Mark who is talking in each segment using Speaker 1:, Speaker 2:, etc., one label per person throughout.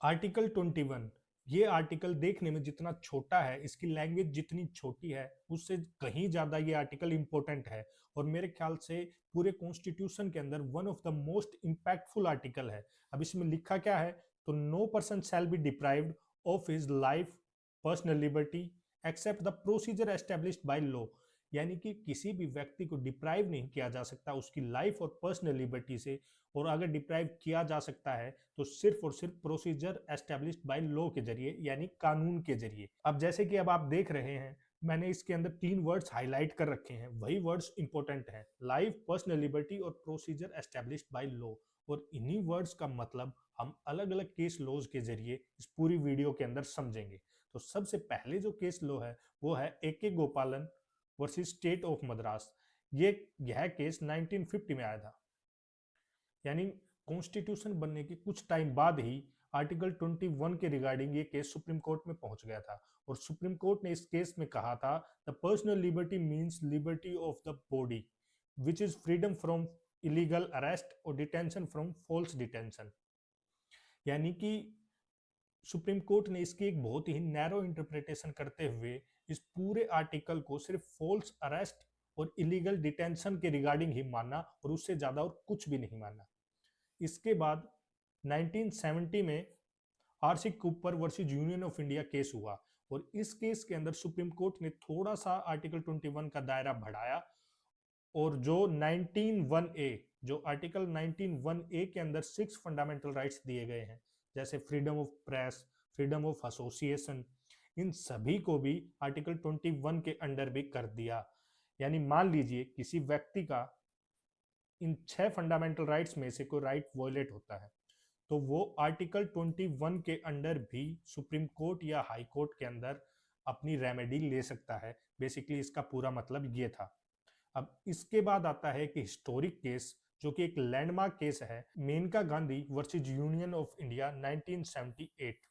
Speaker 1: Article 21, ये article देखने में जितना छोटा है, इसकी लैंग्वेज जितनी छोटी है, उससे कहीं ज्यादा ये आर्टिकल इंपॉर्टेंट है। और मेरे ख्याल से पूरे कॉन्स्टिट्यूशन के अंदर one of the most impactful article है। अब इसमें लिखा क्या है? तो no person shall be deprived of his life, personal liberty except the procedure established by law. यानी कि किसी भी व्यक्ति को डिप्राइव नहीं किया जा सकता उसकी लाइफ और पर्सनल लिबर्टी से। और अगर डिप्राइव किया जा सकता है तो सिर्फ और सिर्फ प्रोसीजर एस्टेब्लिश्ड बाय लॉ के जरिए, यानी कानून के जरिए। अब जैसे कि अब आप देख रहे हैं, मैंने इसके अंदर 3 वर्ड्स हाईलाइट कर रखे हैं, वही वर्ड्स इंपॉर्टेंट हैं: लाइफ, पर्सनल लिबर्टी और प्रोसीजर एस्टेब्लिश्ड बाय लॉ। और इन्हीं वर्ड्स का मतलब हम अलग अलग केस लॉज के जरिए इस पूरी वीडियो के अंदर समझेंगे। तो सबसे पहले जो केस लॉ है वो है ए गोपालन वर्सेस स्टेट ऑफ मद्रास। यह केस 1950 में आया था, यानी कॉन्स्टिट्यूशन बनने के कुछ टाइम बाद ही आर्टिकल 21 के रिगार्डिंग ये केस सुप्रीम कोर्ट में पहुंच गया था। और सुप्रीम कोर्ट ने इस केस में कहा था, the personal liberty means liberty of the body which is freedom from illegal arrest और डिटेंशन फ्रॉम फॉल्स डिटेंशन। यानी कि सुप्रीम कोर्ट ने इसकी एक बहुत ही नैरो इंटरप्रिटेशन करते हुए इस पूरे आर्टिकल को सिर्फ फॉल्स अरेस्ट और इलीगल डिटेंशन के रिगार्डिंग ही माना, और उससे ज्यादा और कुछ भी नहीं माना। इसके बाद 1970 में RC Cooper versus Union of India case हुआ। और इस केस के अंदर सुप्रीम कोर्ट ने थोड़ा सा आर्टिकल 21 का दायरा बढ़ाया, और जो 19(1) ए, जो आर्टिकल 19(1) ए के अंदर 6 फंडामेंटल राइट्स दिए गए हैं, जैसे freedom of press, freedom of association, इन सभी को भी आर्टिकल 21 के अंडर भी कर दिया। यानी मान लीजिए किसी व्यक्ति का इन 6 फंडामेंटल राइट्स में से कोई राइट वॉयलेट होता है, तो वो आर्टिकल 21 के अंडर भी सुप्रीम कोर्ट या हाई कोर्ट के अंदर अपनी रेमेडी ले सकता है। बेसिकली इसका पूरा मतलब ये था। अब इसके बाद आता है कि हिस्टोरिक केस, जो कि एक लैंडमार्क केस है, Maneka Gandhi versus Union of India 1978।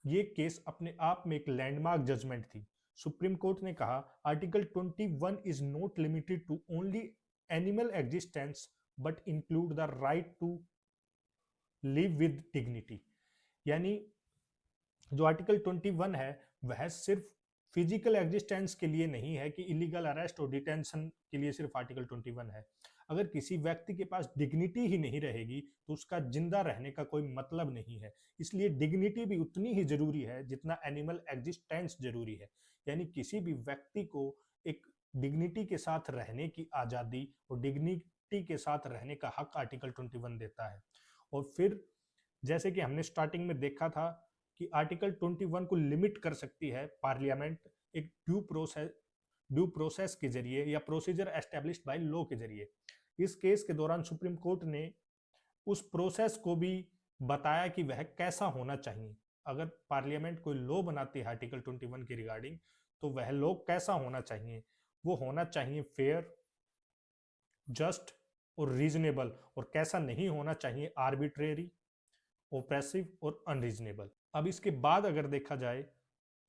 Speaker 1: ये केस अपने आप में एक लैंडमार्क जजमेंट थी। सुप्रीम कोर्ट ने कहा, article 21 is not limited to only animal existence but include the right to live with dignity. यानी जो आर्टिकल 21 है वह सिर्फ फिजिकल एग्जिस्टेंस के लिए नहीं है कि इलीगल अरेस्ट और डिटेंशन के लिए सिर्फ आर्टिकल 21 है। अगर किसी व्यक्ति के पास डिग्निटी ही नहीं रहेगी तो उसका जिंदा रहने का कोई मतलब नहीं है। इसलिए डिग्निटी भी उतनी ही जरूरी है जितना एनिमल एग्जिस्टेंस जरूरी है। यानी किसी भी व्यक्ति को एक डिग्निटी के साथ रहने की आजादी और डिग्निटी के साथ रहने का हक आर्टिकल 21 देता है। और फिर जैसे कि हमने स्टार्टिंग में देखा था कि आर्टिकल 21 को लिमिट कर सकती है पार्लियामेंट एक ड्यू प्रोसेस के जरिए या प्रोसीजर एस्टेब्लिश्ड बाय लॉ के जरिए। इस केस के दौरान सुप्रीम कोर्ट ने उस प्रोसेस को भी बताया कि वह कैसा होना चाहिए। अगर पार्लियामेंट कोई लॉ बनाती है आर्टिकल 21 के रिगार्डिंग, तो वह लॉ कैसा होना चाहिए? वो होना चाहिए फेयर, जस्ट और रीजनेबल, और कैसा नहीं होना चाहिए आर्बिट्रेरी, ओप्रेसिव और अनरीजनेबल। अब इसके बाद अगर देखा जाए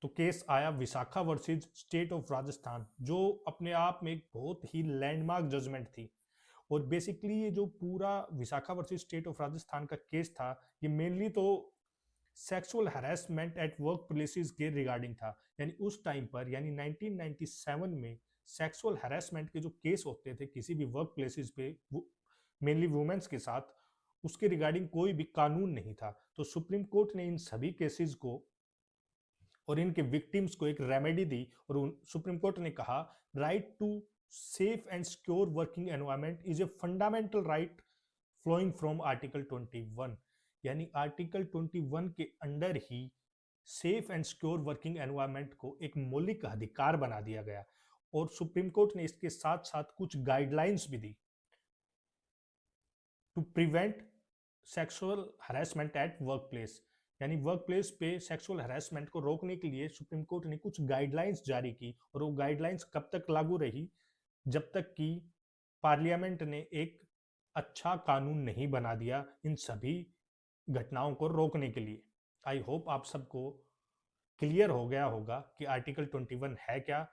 Speaker 1: तो केस आया Vishakha versus state of Rajasthan, जो अपने आप में एक बहुत ही लैंडमार्क जजमेंट थी। और बेसिकली ये जो पूरा Vishakha versus state of Rajasthan का केस था, ये मेनली तो sexual harassment at work places के रिगार्डिंग था। यानी उस टाइम पर, यानी 1997 में सेक्सुअल हैरेसमेंट के जो केस होते थे किसी भी वर्क प्लेसेस पे, मेनली वुमेन्स के साथ, उसके रिगार्डिंग कोई भी कानून नहीं था। तो सुप्रीम कोर्ट ने इन सभी केसेस को और इनके विक्टिम्स को एक रेमेडी दी, और सुप्रीम कोर्ट ने कहा, right to safe and secure working environment is a fundamental right flowing from article 21। यानी आर्टिकल 21 के अंडर ही safe and secure working environment को एक मौलिक अधिकार बना दिया गया। और सुप्रीम कोर्ट ने इसके साथ साथ कुछ गाइडलाइंस भी दी to prevent sexual harassment at work place. यानी वर्क प्लेस पे सेक्सुअल हरेसमेंट को रोकने के लिए सुप्रीम कोर्ट ने कुछ गाइडलाइंस जारी की। और वो गाइडलाइंस कब तक लागू रही? जब तक कि पार्लियामेंट ने एक अच्छा कानून नहीं बना दिया इन सभी घटनाओं को रोकने के लिए। आई होप आप सबको क्लियर हो गया होगा कि आर्टिकल 21 है क्या